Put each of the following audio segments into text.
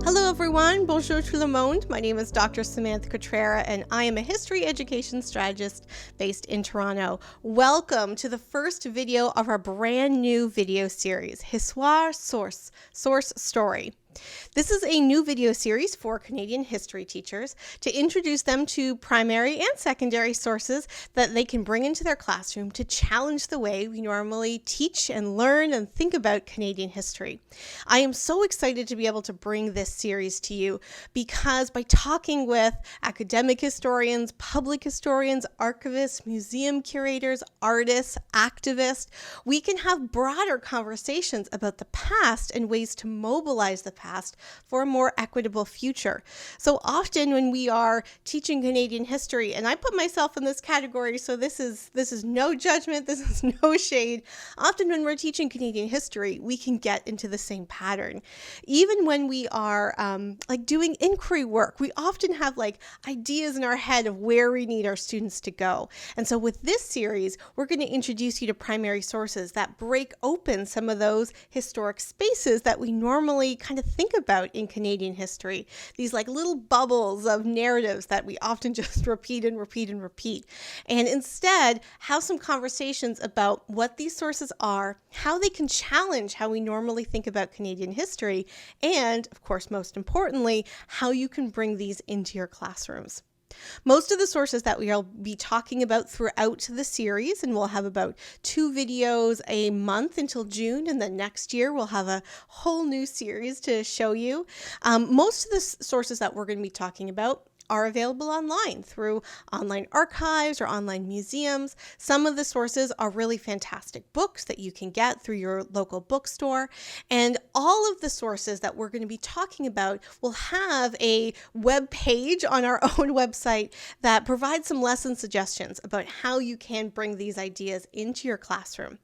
Hello everyone, bonjour tout le monde. My name is Dr. Samantha Cotrera and I am a history education strategist based in Toronto. Welcome to the first video of our brand new video series, Histoire Source, Source Story. This is a new video series for Canadian history teachers to introduce them to primary and secondary sources that they can bring into their classroom to challenge the way we normally teach and learn and think about Canadian history. I am so excited to be able to bring this series to you because by talking with academic historians, public historians, archivists, museum curators, artists, activists, we can have broader conversations about the past and ways to mobilize the past for a more equitable future. So often when we are teaching Canadian history, and I put myself in this category, so this is no judgment, this is no shade. Often when we're teaching Canadian history, we can get into the same pattern. Even when we are doing inquiry work, we often have ideas in our head of where we need our students to go. And so with this series, we're going to introduce you to primary sources that break open some of those historic spaces that we normally kind of think about in Canadian history. These little bubbles of narratives that we often just repeat and repeat and repeat. And instead, have some conversations about what these sources are, how they can challenge how we normally think about Canadian history, and of course, most importantly, how you can bring these into your classrooms. Most of the sources that we'll be talking about throughout the series, and we'll have about 2 videos a month until June, and then next year we'll have a whole new series to show you. Most of the sources that we're going to be talking about are available online through online archives or online museums. Some of the sources are really fantastic books that you can get through your local bookstore. And all of the sources that we're going to be talking about will have a web page on our own website that provides some lesson suggestions about how you can bring these ideas into your classroom.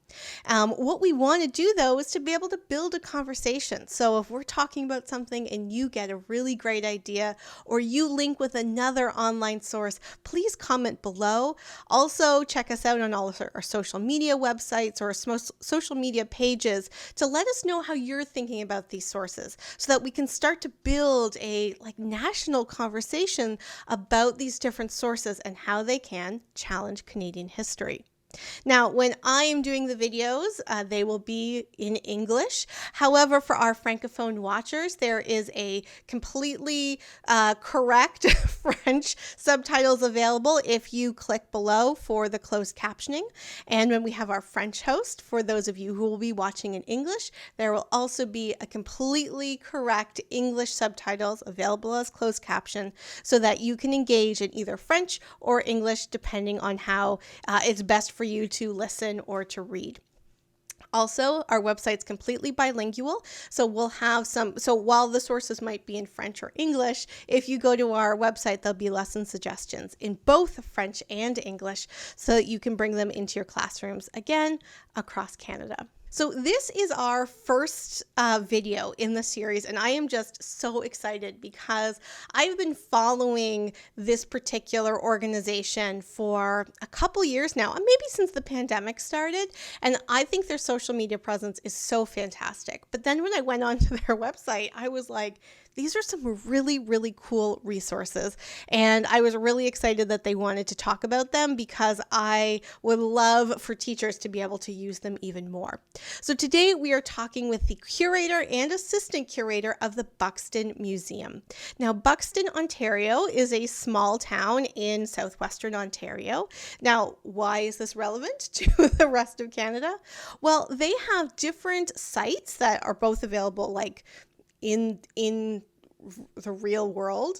What we want to do, though, is to be able to build a conversation. So if we're talking about something and you get a really great idea or you link with another online source, please comment below. Also, check us out on all of our social media websites or social media pages to let us know how you're thinking about these sources so that we can start to build a national conversation about these different sources and how they can challenge Canadian history. Now, when I am doing the videos, they will be in English. However, for our Francophone watchers, there is a completely correct French subtitles available if you click below for the closed captioning. And when we have our French host, for those of you who will be watching in English, there will also be a completely correct English subtitles available as closed caption so that you can engage in either French or English depending on how it's best for you to listen or to read. Also, our website's completely bilingual, so we'll have so while the sources might be in French or English, if you go to our website, there'll be lesson suggestions in both French and English so that you can bring them into your classrooms, again, across Canada. So this is our first video in the series, and I am just so excited because I've been following this particular organization for a couple years now, maybe since the pandemic started, and I think their social media presence is so fantastic. But then when I went onto their website, I was like, these are some really, really cool resources. And I was really excited that they wanted to talk about them because I would love for teachers to be able to use them even more. So today we are talking with the curator and assistant curator of the Buxton Museum. Now, Buxton, Ontario is a small town in southwestern Ontario. Now, why is this relevant to the rest of Canada? Well, they have different sites that are both available in the real world,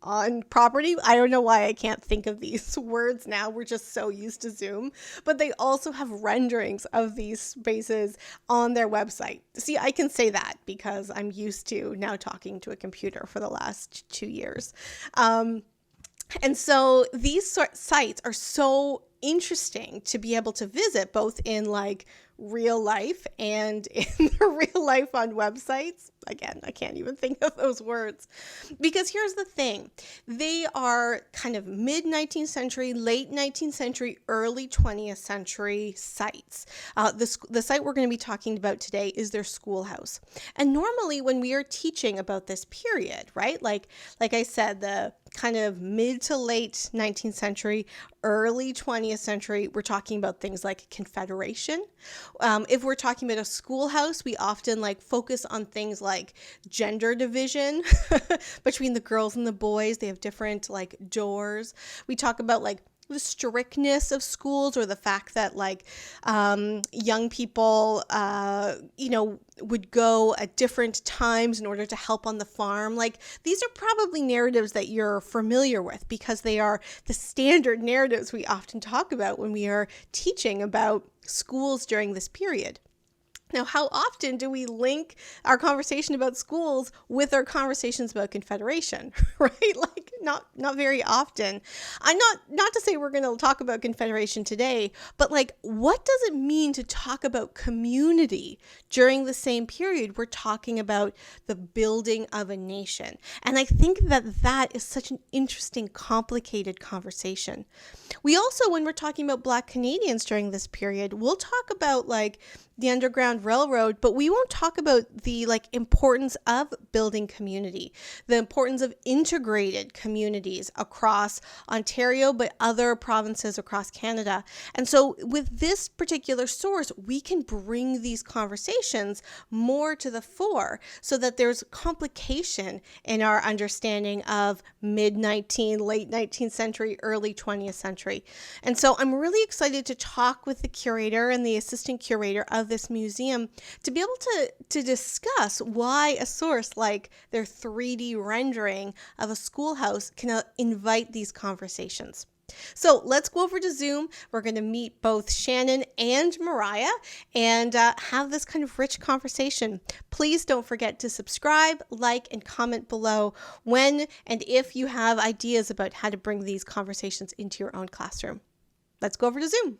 on property. I don't know why I can't think of these words now. We're just so used to Zoom. But they also have renderings of these spaces on their website. See, I can say that because I'm used to now talking to a computer for the last 2 years. And so these sites are so interesting to be able to visit, both in real life and in the real life on websites. Again, I can't even think of those words. Because here's the thing, they are kind of mid 19th century, late 19th century, early 20th century sites. The site we're going to be talking about today is their schoolhouse. And normally when we are teaching about this period, right, like I said, the kind of mid to late 19th century, early 20th century, we're talking about things like Confederation. If we're talking about a schoolhouse, we often like focus on things like gender division between the girls and the boys. They have different like doors. We talk about like the strictness of schools, or the fact that like young people, would go at different times in order to help on the farm. Like, these are probably narratives that you're familiar with because they are the standard narratives we often talk about when we are teaching about schools during this period. Now, how often do we link our conversation about schools with our conversations about Confederation, right? Like not very often. I'm not to say we're going to talk about Confederation today, but like, what does it mean to talk about community during the same period we're talking about the building of a nation? And I think that is such an interesting, complicated conversation. We also, when we're talking about Black Canadians during this period, we'll talk about like the Underground Railroad, but we won't talk about the like importance of building community, the importance of integrated communities across Ontario, but other provinces across Canada. And so with this particular source, we can bring these conversations more to the fore so that there's complication in our understanding of mid-19th, late 19th century, early 20th century. And so I'm really excited to talk with the curator and the assistant curator of this museum to be able to discuss why a source like their 3D rendering of a schoolhouse can invite these conversations. So let's go over to Zoom. We're going to meet both Shannon and Mariah and have this kind of rich conversation. Please don't forget to subscribe, like, and comment below when and if you have ideas about how to bring these conversations into your own classroom. Let's go over to Zoom.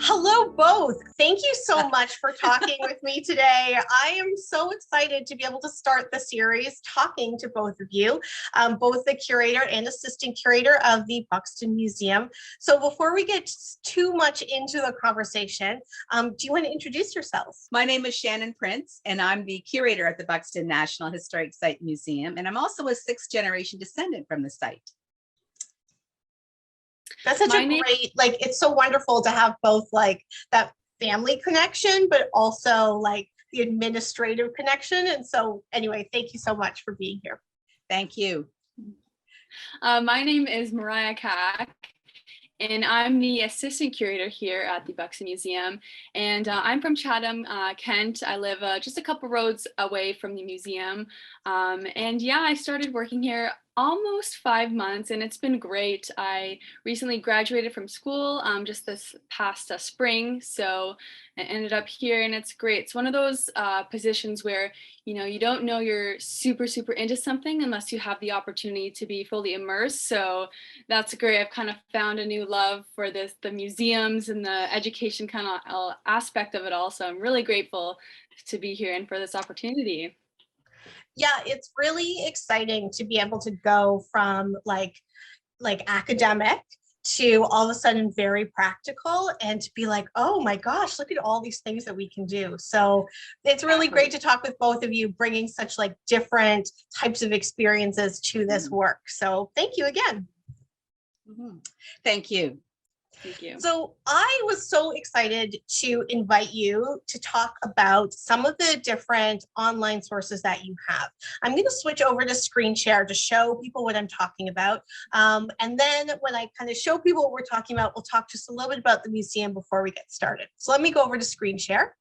Hello, both. Thank you so much for talking with me today. I am so excited to be able to start the series talking to both of you, both the curator and assistant curator of the Buxton Museum. So before we get too much into the conversation, do you want to introduce yourselves? My name is Shannon Prince, and I'm the curator at the Buxton National Historic Site Museum, and I'm also a sixth-generation descendant from the site. That's such a great, like, it's so wonderful to have both like that family connection, but also like the administrative connection. And so anyway, thank you so much for being here. Thank you. My name is Mariah Kack, and I'm the assistant curator here at the Buxton Museum. And I'm from Chatham, Kent. I live just a couple roads away from the museum. And yeah, I started working here almost 5 months, and it's been great. I recently graduated from school just this past spring, so I ended up here, and it's great. It's one of those positions where you don't know you're super into something unless you have the opportunity to be fully immersed. So that's great. I've kind of found a new love for the museums and the education kind of aspect of it all. So I'm really grateful to be here and for this opportunity. Yeah, it's really exciting to be able to go from like academic to all of a sudden very practical, and to be like, oh my gosh, look at all these things that we can do. So it's really great to talk with both of you, bringing such like different types of experiences to this work. So thank you again. Thank you. Thank you. So I was so excited to invite you to talk about some of the different online sources that you have. I'm going to switch over to screen share to show people what I'm talking about. And then when I kind of show people what we're talking about, we'll talk just a little bit about the museum before we get started. So let me go over to screen share.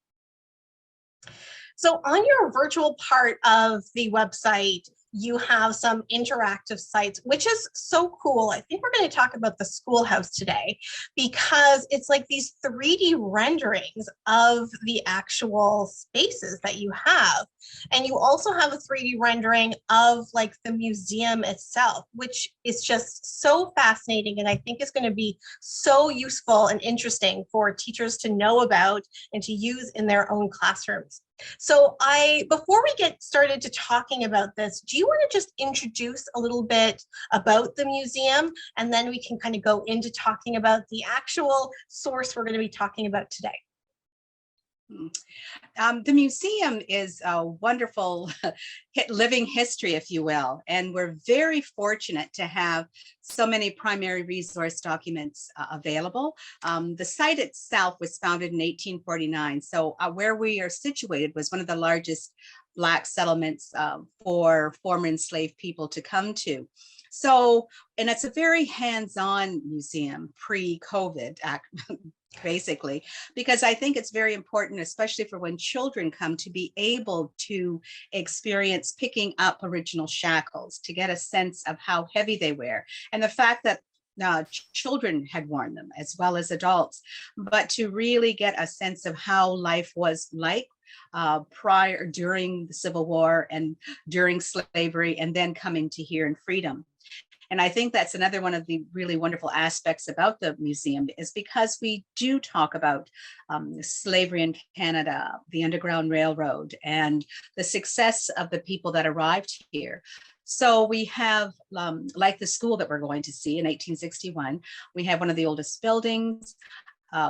So on your virtual part of the website, you have some interactive sites, which is so cool. I think we're going to talk about the schoolhouse today because it's like these 3D renderings of the actual spaces that you have. And you also have a 3D rendering of like the museum itself, which is just so fascinating. And I think is going to be so useful and interesting for teachers to know about and to use in their own classrooms. So before we get started to talking about this, do you want to just introduce a little bit about the museum, and then we can kind of go into talking about the actual source we're going to be talking about today? The museum is a wonderful living history, if you will, and we're very fortunate to have so many primary resource documents available. The site itself was founded in 1849, so where we are situated was one of the largest Black settlements for former enslaved people to come to. So, and it's a very hands-on museum pre-COVID, basically, because I think it's very important, especially for when children come, to be able to experience picking up original shackles, to get a sense of how heavy they were, and the fact that children had worn them as well as adults, but to really get a sense of how life was like during the Civil War and during slavery, and then coming to here in freedom. And I think that's another one of the really wonderful aspects about the museum, is because we do talk about slavery in Canada, the Underground Railroad, and the success of the people that arrived here. So we have, like the school that we're going to see in 1861, we have one of the oldest buildings.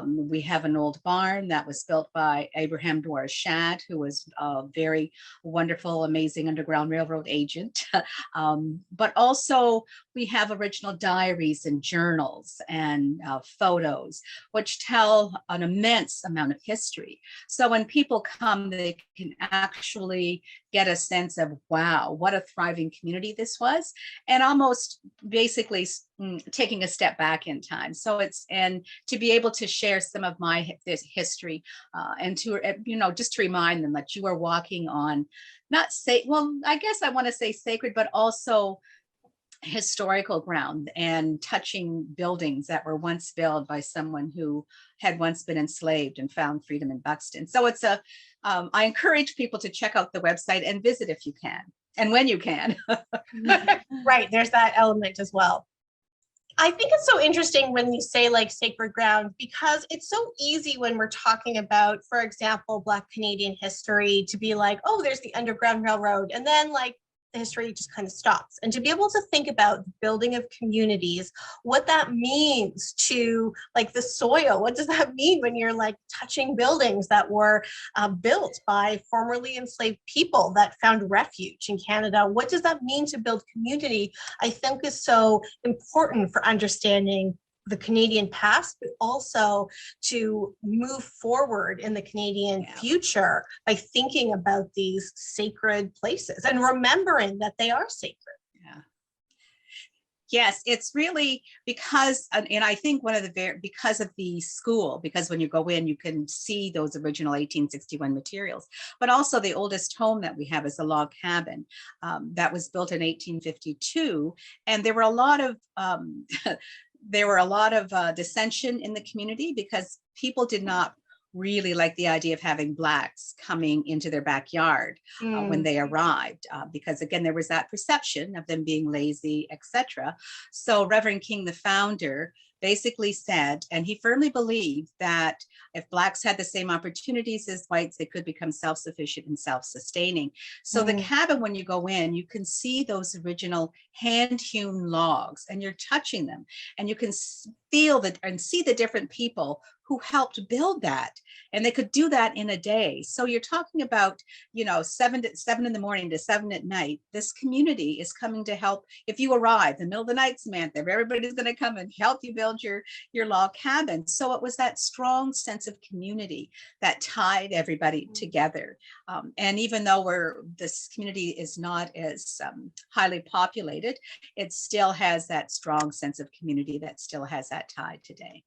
We have an old barn that was built by Abraham Dwyer Shadd, who was a very wonderful, amazing Underground Railroad agent. But also we have original diaries and journals and photos, which tell an immense amount of history. So when people come, they can actually get a sense of, wow, what a thriving community this was, and almost basically taking a step back in time. So and to be able to share some of this history and to, just to remind them that you are walking on, I guess I want to say sacred, but also historical ground, and touching buildings that were once built by someone who had once been enslaved and found freedom in Buxton. So it's I encourage people to check out the website and visit if you can, and when you can. Right, there's that element as well. I think it's so interesting when you say like sacred ground, because it's so easy when we're talking about, for example, Black Canadian history, to be like, oh, there's the Underground Railroad, and then like the history just kind of stops. And to be able to think about the building of communities, what that means to like the soil, what does that mean when you're like touching buildings that were built by formerly enslaved people that found refuge in Canada? What does that mean to build community? I think is so important for understanding the Canadian past, but also to move forward in the Canadian future by thinking about these sacred places and remembering that they are sacred. Yeah. Yes, it's really because, and I think because of the school, because when you go in, you can see those original 1861 materials, but also the oldest home that we have is a log cabin that was built in 1852. And there were a lot of dissension in the community because people did not really like the idea of having Blacks coming into their backyard when they arrived, because again, there was that perception of them being lazy, etc. So Reverend King, the founder, basically said, and he firmly believed, that if Blacks had the same opportunities as whites, they could become self-sufficient and self-sustaining. So the cabin, when you go in, you can see those original hand-hewn logs, and you're touching them, and you can feel and see the different people who helped build that, and they could do that in a day. So you're talking about, 7 in the morning to 7 at night. This community is coming to help. If you arrive in the middle of the night, Samantha, everybody's going to come and help you build your log cabin. So it was that strong sense of community that tied everybody together. And even though this community is not as highly populated, it still has that strong sense of community that still has that tie today.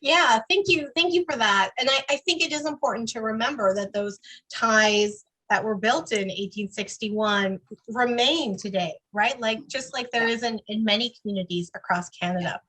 Yeah, thank you for that. And I think it is important to remember that those ties that were built in 1861 remain today, right? Like just like there is in many communities across Canada.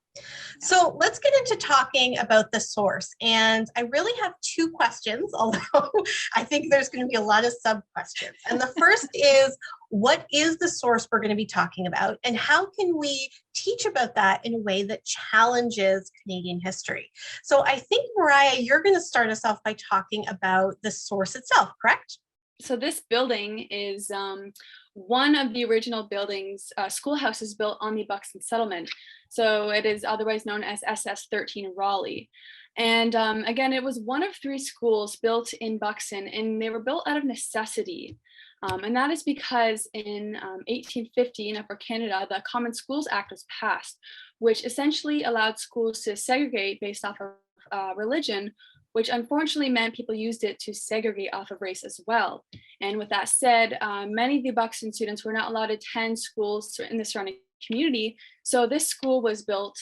So let's get into talking about the source. And I really have two questions, although I think there's going to be a lot of sub questions. And the first is, what is the source we're going to be talking about? And how can we teach about that in a way that challenges Canadian history? So I think, Mariah, you're going to start us off by talking about the source itself, correct? So this building is one of the original buildings, schoolhouses built on the Buxton settlement. So it is otherwise known as SS 13 Raleigh. And again, it was one of 3 schools built in Buxton, and they were built out of necessity. And that is because in 1850 in Upper Canada, the Common Schools Act was passed, which essentially allowed schools to segregate based off of religion, which unfortunately meant people used it to segregate off of race as well. And with that said, many of the Buxton students were not allowed to attend schools in the surrounding community. So this school was built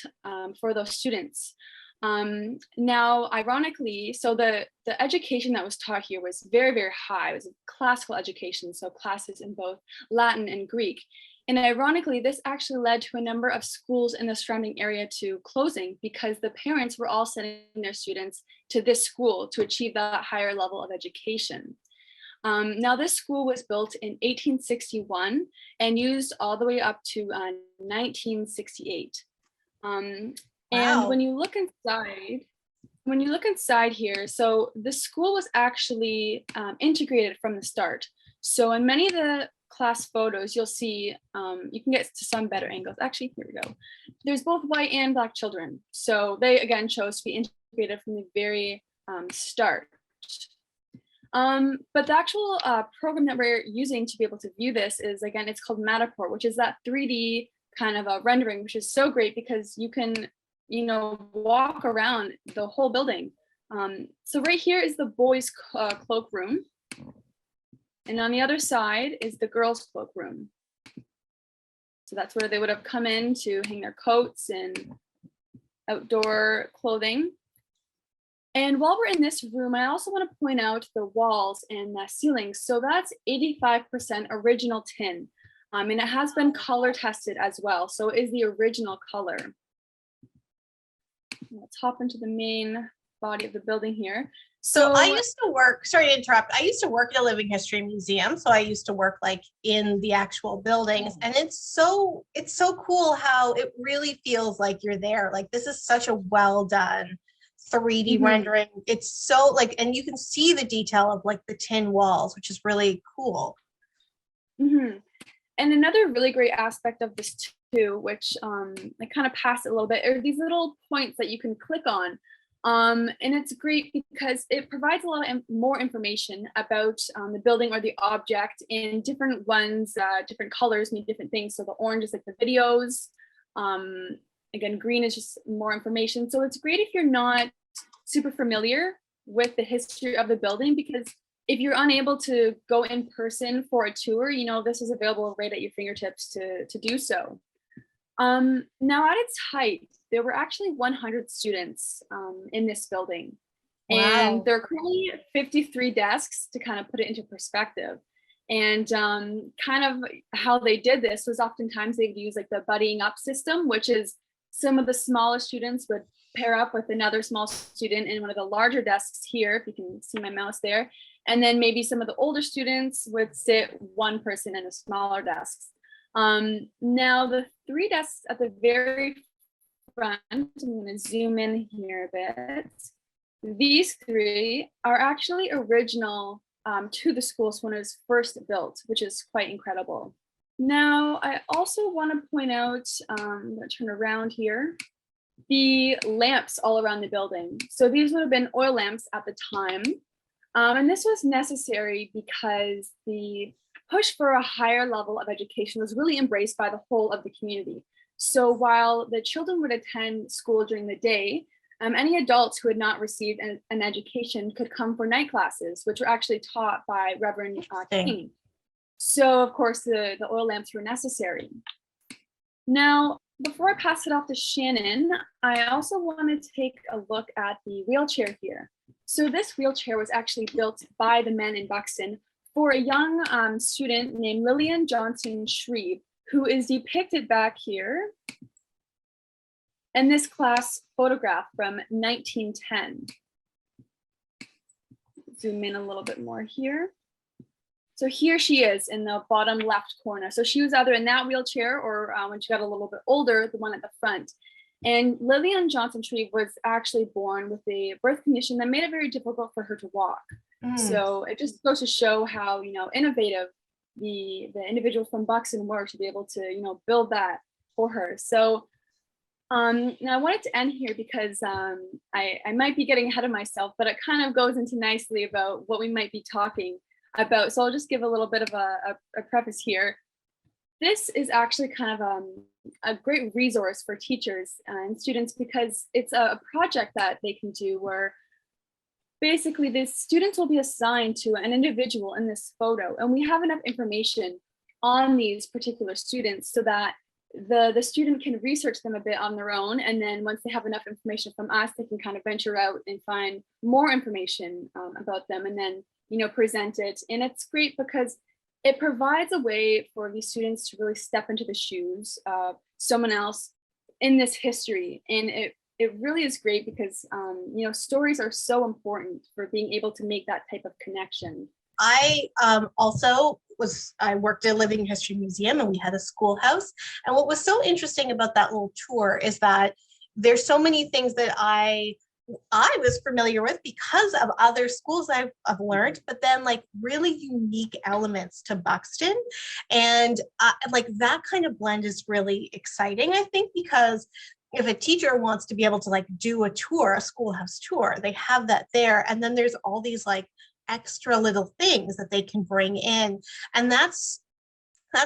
for those students. Now, ironically, so the education that was taught here was very, very high. It was a classical education, so classes in both Latin and Greek. And ironically, this actually led to a number of schools in the surrounding area to closing because the parents were all sending their students to this school to achieve that higher level of education. Now, this school was built in 1861 and used all the way up to 1968. And when you look inside here, so the school was actually integrated from the start. So in many of the class photos, you'll see, you can get to some better angles. Actually, here we go. There's both white and black children. So they, again, chose to be integrated from the very start. But the actual program that we're using to be able to view this is, again, it's called Matterport, which is that 3D kind of a rendering, which is so great because you can, walk around the whole building. So right here is the boys' cloakroom. And on the other side is the girls' cloakroom. So that's where they would have come in to hang their coats and outdoor clothing. And while we're in this room, I also want to point out the walls and the ceilings. So that's 85% original tin. And it has been color tested as well. So it is the original color. Let's hop into the main body of the building here. So I used to work, sorry to interrupt, I used to work at a living history museum. So I used to work like in the actual buildings, and it's so cool how it really feels like you're there. Like this is such a well done 3D rendering. It's so like, and you can see the detail of like the tin walls, which is really cool. And another really great aspect of this too, which I kind of passed it a little bit, are these little points that you can click on. And it's great because it provides a lot of more information about the building or the object, in different ones, different colors mean different things. So the orange is like the videos. Again, green is just more information. So it's great if you're not super familiar with the history of the building, because if you're unable to go in person for a tour, this is available right at your fingertips to do so. Now at its height, there were actually 100 students in this building. Wow. And there are currently 53 desks, to kind of put it into perspective. And kind of how they did this was oftentimes they would use like the buddying up system, which is some of the smallest students would pair up with another small student in one of the larger desks here, if you can see my mouse there. And then maybe some of the older students would sit one person in a smaller desks. Now the 3 desks at the very front, I'm going to zoom in here a bit. These 3 are actually original to the school when it was first built, which is quite incredible. Now, I also want to point out, I'm going to turn around here, the lamps all around the building. So these would have been oil lamps at the time. And this was necessary because the push for a higher level of education was really embraced by the whole of the community. So while the children would attend school during the day, any adults who had not received an education could come for night classes, which were actually taught by Reverend King. So of course, the oil lamps were necessary. Now, before I pass it off to Shannon, I also want to take a look at the wheelchair here. So this wheelchair was actually built by the men in Buxton for a young student named Lillian Johnson Shreve, who is depicted back here in this class photograph from 1910. Zoom in a little bit more here. So here she is in the bottom left corner. So she was either in that wheelchair or when she got a little bit older, the one at the front. And Lillian Johnson Shreve was actually born with a birth condition that made it very difficult for her to walk. So it just goes to show how, innovative the individuals from Buxton were to be able to, build that for her. So now I wanted to end here because I might be getting ahead of myself, but it kind of goes into nicely about what we might be talking about. So I'll just give a little bit of a preface here. This is actually kind of a great resource for teachers and students because it's a project that they can do where basically the students will be assigned to an individual in this photo, and we have enough information on these particular students so that the student can research them a bit on their own, and then once they have enough information from us, they can kind of venture out and find more information about them and then present it. And it's great because it provides a way for these students to really step into the shoes of someone else in this history. And it really is great because stories are so important for being able to make that type of connection. I I worked at a Living History Museum, and we had a schoolhouse. And what was so interesting about that little tour is that there's so many things that I was familiar with because of other schools I've learned, but then like really unique elements to Buxton. And like that kind of blend is really exciting, I think, because if a teacher wants to be able to like do a tour, a schoolhouse tour, they have that there. And then there's all these like extra little things that they can bring in. And that's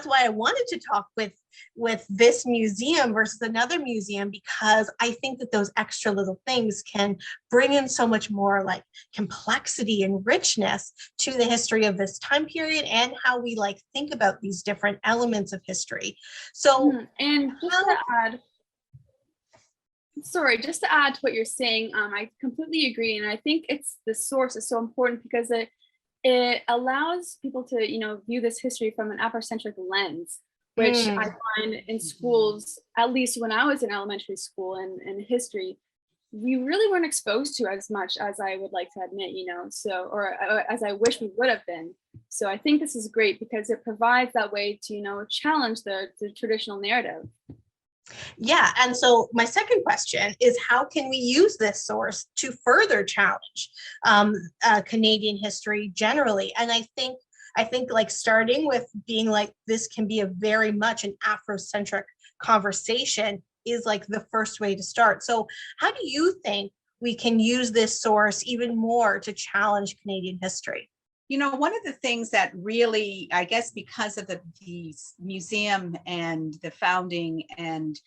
why I wanted to talk with this museum versus another museum, because I think that those extra little things can bring in so much more like complexity and richness to the history of this time period and how we like think about these different elements of history. So, and just to add to what you're saying, I completely agree. And I think the source is so important because it allows people to, view this history from an Afrocentric lens, which I find in schools, at least when I was in elementary school and history, we really weren't exposed to as much as I would like to admit, or as I wish we would have been. So I think this is great because it provides that way to, challenge the traditional narrative. Yeah. And so my second question is, how can we use this source to further challenge Canadian history generally? And I think like starting with being like, this can be a very much an Afrocentric conversation is like the first way to start. So how do you think we can use this source even more to challenge Canadian history? One of the things that really, I guess, because of the museum and the founding and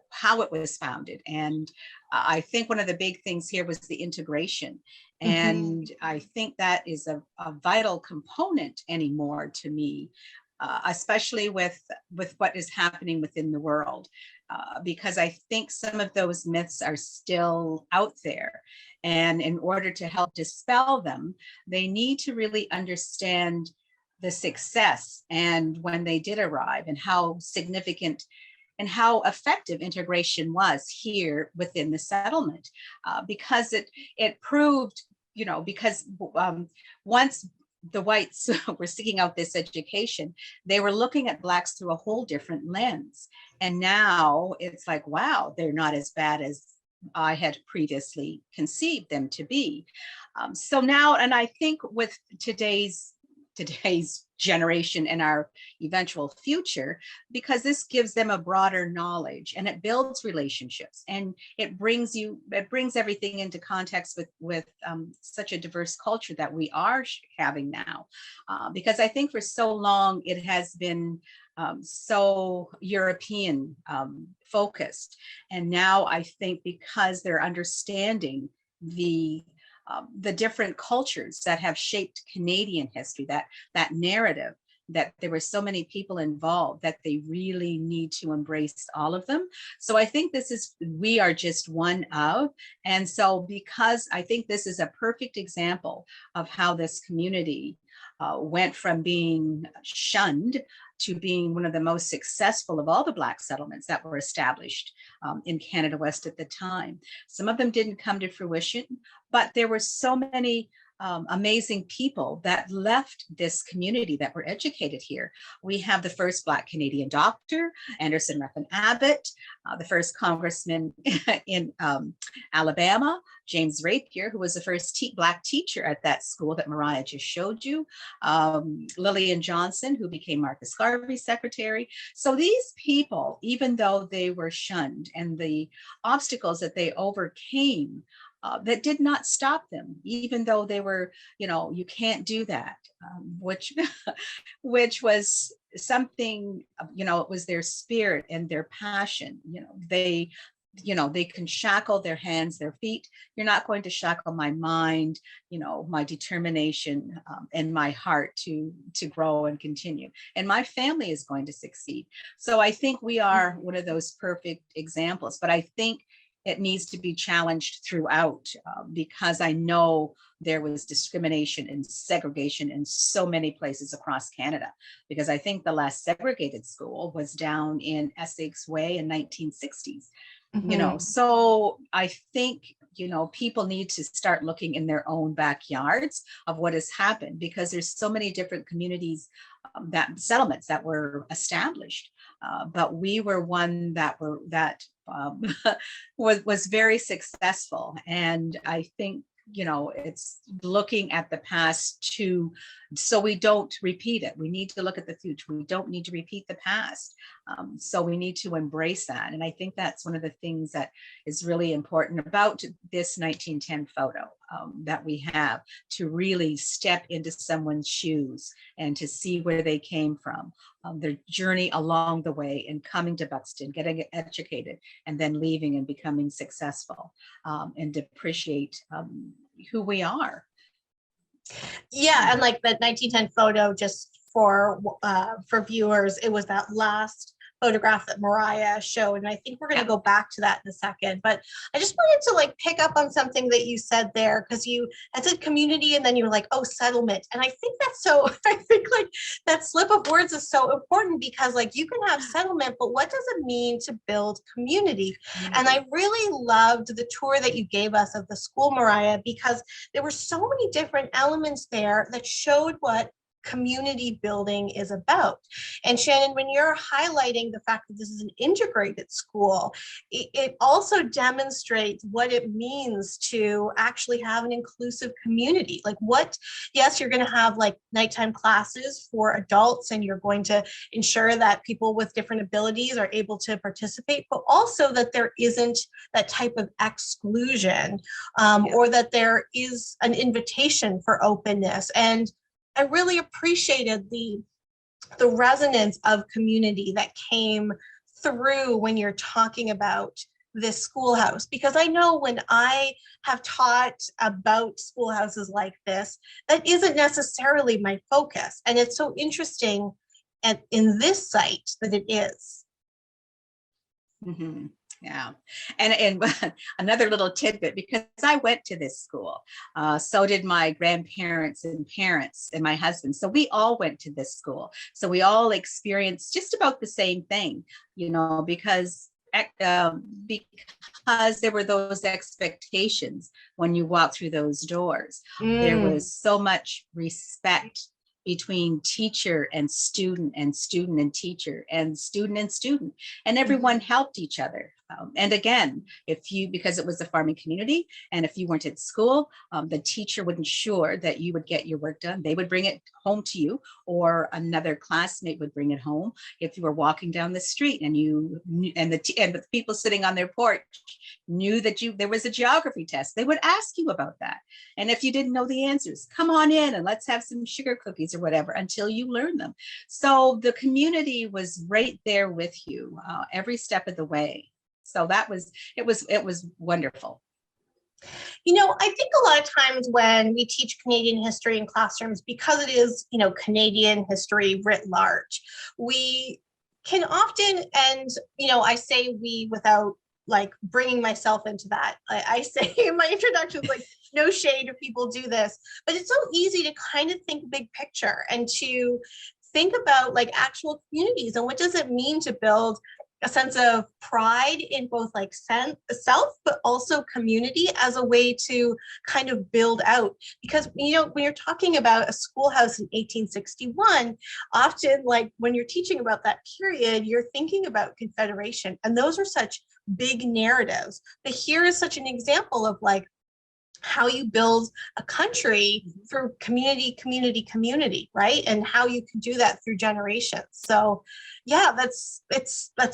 how it was founded, and I think one of the big things here was the integration, and I think that is a vital component anymore to me, especially with what is happening within the world, because I think some of those myths are still out there. And in order to help dispel them, they need to really understand the success and when they did arrive and how significant and how effective integration was here within the settlement, because it proved, because once the whites were seeking out this education, they were looking at Blacks through a whole different lens. And now it's like, wow, they're not as bad as I had previously conceived them to be. So now, and I think with today's generation and our eventual future, because this gives them a broader knowledge and it builds relationships and it brings everything into context with such a diverse culture that we are having now. Because I think for so long it has been so European focused. And now I think because they're understanding the different cultures that have shaped Canadian history, that narrative, that there were so many people involved that they really need to embrace all of them. So I think we are just one of, and so because I think this is a perfect example of how this community went from being shunned to being one of the most successful of all the Black settlements that were established in Canada West at the time. Some of them didn't come to fruition, but there were so many amazing people that left this community that were educated here. We have the first Black Canadian doctor, Anderson Ruffin Abbott, the first congressman in Alabama, James Rapier, who was the first Black teacher at that school that Mariah just showed you, Lillian Johnson, who became Marcus Garvey's secretary. So these people, even though they were shunned and the obstacles that they overcame, that did not stop them, even though they were, you can't do that, which was something, it was their spirit and their passion. They can shackle their hands, their feet. You're not going to shackle my mind, my determination, and my heart to grow and continue. And my family is going to succeed. So I think we are one of those perfect examples, but I think it needs to be challenged throughout, because I know there was discrimination and segregation in so many places across Canada, because I think the last segregated school was down in Essex Way in 1960s. So I think, people need to start looking in their own backyards of what has happened, because there's so many different communities, settlements that were established. But we were one that was very successful. And I think, it's looking at the past so we don't repeat it. We need to look at the future. We don't need to repeat the past. So we need to embrace that. And I think that's one of the things that is really important about this 1910 photo that we have, to really step into someone's shoes and to see where they came from, their journey along the way, and coming to Buxton, getting educated, and then leaving and becoming successful, and to appreciate who we are. Yeah, and like the 1910 photo, just for viewers, it was that last photograph that Mariah showed, and I think we're going to go back to that in a second. But I just wanted to pick up on something that you said there, because you had said community, and then you were like, oh, settlement. And I think that's I think that slip of words is so important, because you can have settlement, but what does it mean to build community? And I really loved the tour that you gave us of the school, Mariah, because there were so many different elements there that showed what community building is about. And Shannon, when you're highlighting the fact that this is an integrated school, it also demonstrates what it means to actually have an inclusive community. Yes, you're going to have nighttime classes for adults, and you're going to ensure that people with different abilities are able to participate, but also that there isn't that type of exclusion, or that there is an invitation for openness. And I really appreciated the resonance of community that came through when you're talking about this schoolhouse, because I know when I have taught about schoolhouses like this, that isn't necessarily my focus. And it's so interesting in this site that it is. Mm-hmm. Yeah. And another little tidbit, because I went to this school, so did my grandparents and parents and my husband. So we all went to this school. So we all experienced just about the same thing, because there were those expectations when you walk through those doors. There was so much respect between teacher and student, and student and teacher, and student, and everyone helped each other. And again, because it was a farming community, and if you weren't at school, the teacher would ensure that you would get your work done. They would bring it home to you, or another classmate would bring it home. If you were walking down the street and the people sitting on their porch knew that there was a geography test, they would ask you about that. And if you didn't know the answers, come on in and let's have some sugar cookies or whatever until you learn them. So the community was right there with you every step of the way. So it was wonderful. I think a lot of times when we teach Canadian history in classrooms, because it is, Canadian history writ large, we can often, and, I say we without like bringing myself into that. I say in my introductions, like, no shade if people do this, but it's so easy to kind of think big picture and to think about like actual communities and what does it mean to build a sense of pride in both like self, but also community as a way to kind of build out. Because, when you're talking about a schoolhouse in 1861, often like when you're teaching about that period, you're thinking about Confederation. And those are such big narratives. But here is such an example of like how you build a country through community, right? And how you can do that through generations. So yeah, that's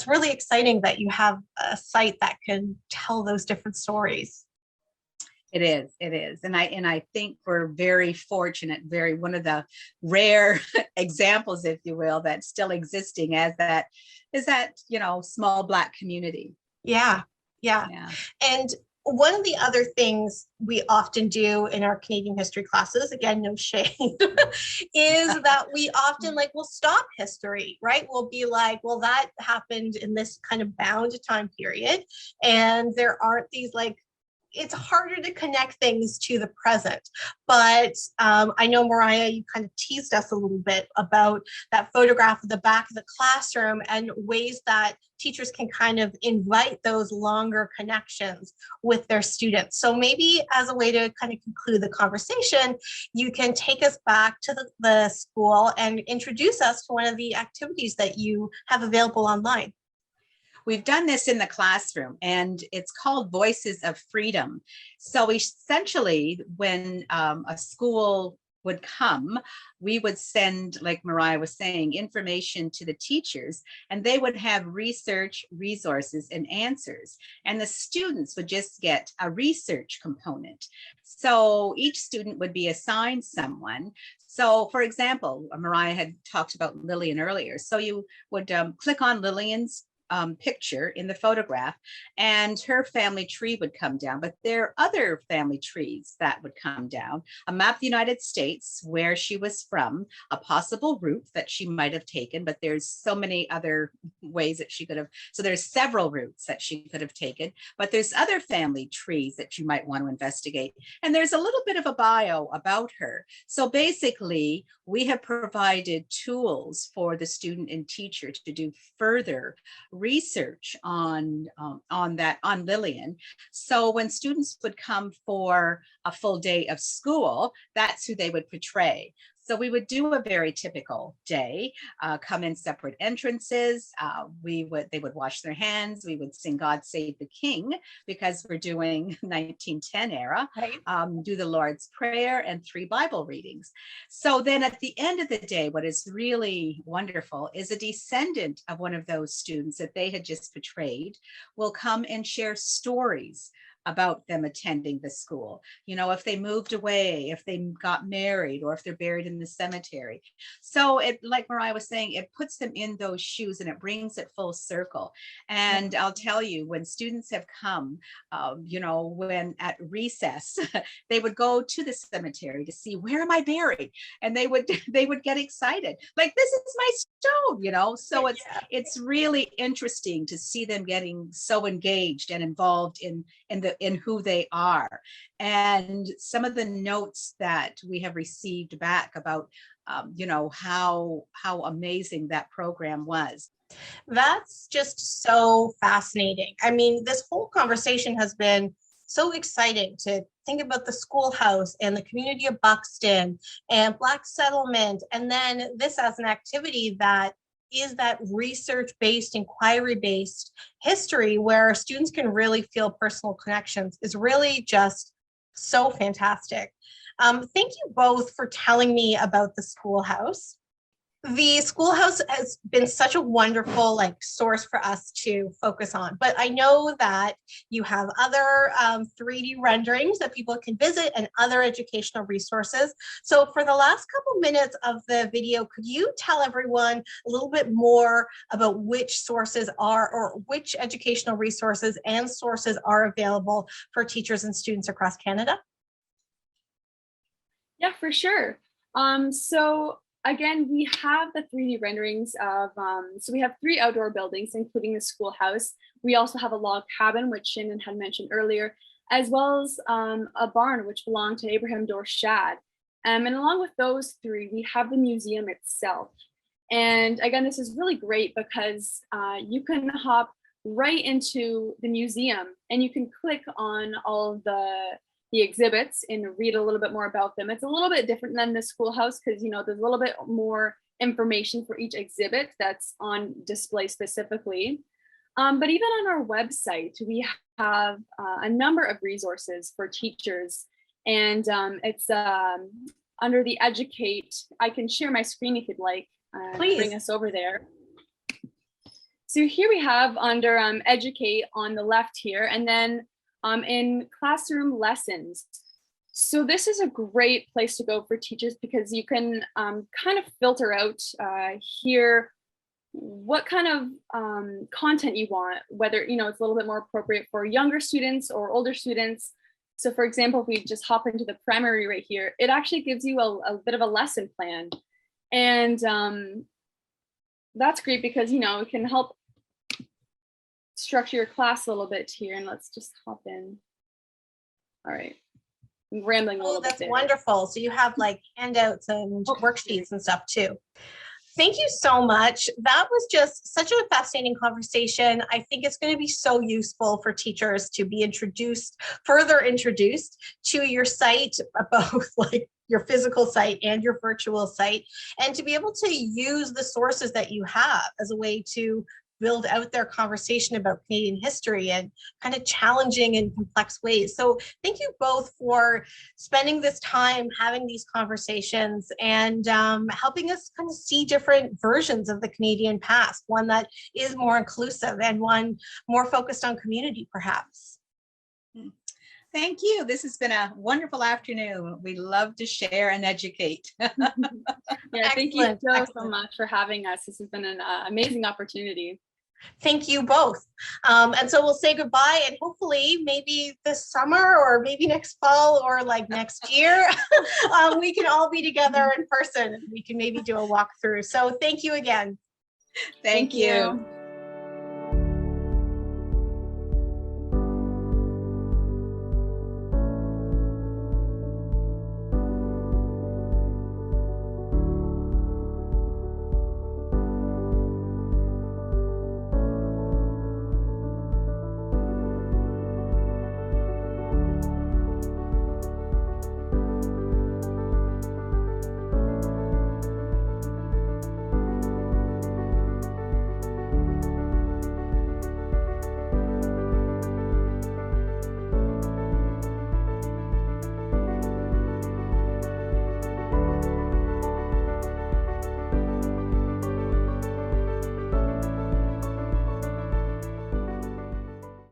really exciting that you have a site that can tell those different stories. It is. And I think we're very fortunate, very one of the rare examples, if you will, that's still existing as that small Black community. Yeah. And one of the other things we often do in our Canadian history classes, again, no shade, is that we often like will stop history, right? We'll be like, well, that happened in this kind of bound time period. And there aren't these like, it's harder to connect things to the present. But I know, Mariah, you kind of teased us a little bit about that photograph of the back of the classroom and ways that teachers can kind of invite those longer connections with their students. So maybe as a way to kind of conclude the conversation, you can take us back to the school and introduce us to one of the activities that you have available online. We've done this in the classroom, and it's called Voices of Freedom. So essentially, when a school would come, we would send, like Mariah was saying, information to the teachers, and they would have research, resources, and answers. And the students would just get a research component. So each student would be assigned someone. So for example, Mariah had talked about Lillian earlier. So you would click on Lillian's picture in the photograph, and her family tree would come down, but there are other family trees that would come down, a map of the United States, where she was from, a possible route that she might have taken, but there's so many other ways that she could have, so there's several routes that she could have taken, but there's other family trees that you might want to investigate, and there's a little bit of a bio about her. So basically, we have provided tools for the student and teacher to do further research on Lillian. So when students would come for a full day of school, that's who they would portray. So we would do a very typical day, come in separate entrances. They would wash their hands. We would sing God Save the King, because we're doing 1910 era, Right. Do the Lord's Prayer and 3 Bible readings. So then at the end of the day, what is really wonderful is a descendant of one of those students that they had just portrayed will come and share stories about them attending the school. If they moved away, if they got married, or if they're buried in the cemetery. So it, like Mariah was saying, it puts them in those shoes and it brings it full circle. And I'll tell you, when students have come, when at recess, they would go to the cemetery to see, where am I buried? And they would get excited, like, this is my stone, so it's really interesting to see them getting so engaged and involved in who they are. And some of the notes that we have received back about how amazing that program was. That's just so fascinating. I mean, this whole conversation has been so exciting to think about the schoolhouse and the community of Buxton and Black settlement, and then this as an activity that is that research-based, inquiry-based history where students can really feel personal connections is really just so fantastic. Thank you both for telling me about the schoolhouse. The schoolhouse has been such a wonderful source for us to focus on, but I know that you have other 3D renderings that people can visit and other educational resources. So for the last couple minutes of the video, could you tell everyone a little bit more about which sources are, or which educational resources and sources are available for teachers and students across Canada? Yeah, for sure. So again, we have the 3D renderings of, so we have 3 outdoor buildings, including the schoolhouse. We also have a log cabin, which Shannon had mentioned earlier, as well as a barn, which belonged to Abraham Dorshad. And along with those 3, we have the museum itself. And again, this is really great because you can hop right into the museum and you can click on all of the exhibits and read a little bit more about them. It's a little bit different than the schoolhouse because, you know, there's a little bit more information for each exhibit that's on display specifically. But even on our website, we have a number of resources for teachers, and it's under the Educate. I can share my screen if you'd like. Please. Bring us over there. So here we have under Educate on the left here, and then in classroom lessons. So this is a great place to go for teachers because you can kind of filter out here what kind of content you want, whether, you know, it's a little bit more appropriate for younger students or older students. So for example, if we just hop into the primary right here, it actually gives you a bit of a lesson plan. And that's great because, you know, it can help structure your class a little bit here. And let's just hop in. All right. I'm rambling a little bit. That's wonderful. So you have handouts and worksheets and stuff too. Thank you so much. That was just such a fascinating conversation. I think it's going to be so useful for teachers to be further introduced to your site, both your physical site and your virtual site, and to be able to use the sources that you have as a way to build out their conversation about Canadian history in kind of challenging and complex ways. So thank you both for spending this time having these conversations and helping us kind of see different versions of the Canadian past, one that is more inclusive and one more focused on community, perhaps. Thank you. This has been a wonderful afternoon. We love to share and educate. Yeah, thank you so much for having us. This has been an amazing opportunity. Thank you both. And so we'll say goodbye, and hopefully maybe this summer or maybe next fall or next year, we can all be together in person. We can maybe do a walkthrough. So thank you again. Thank you.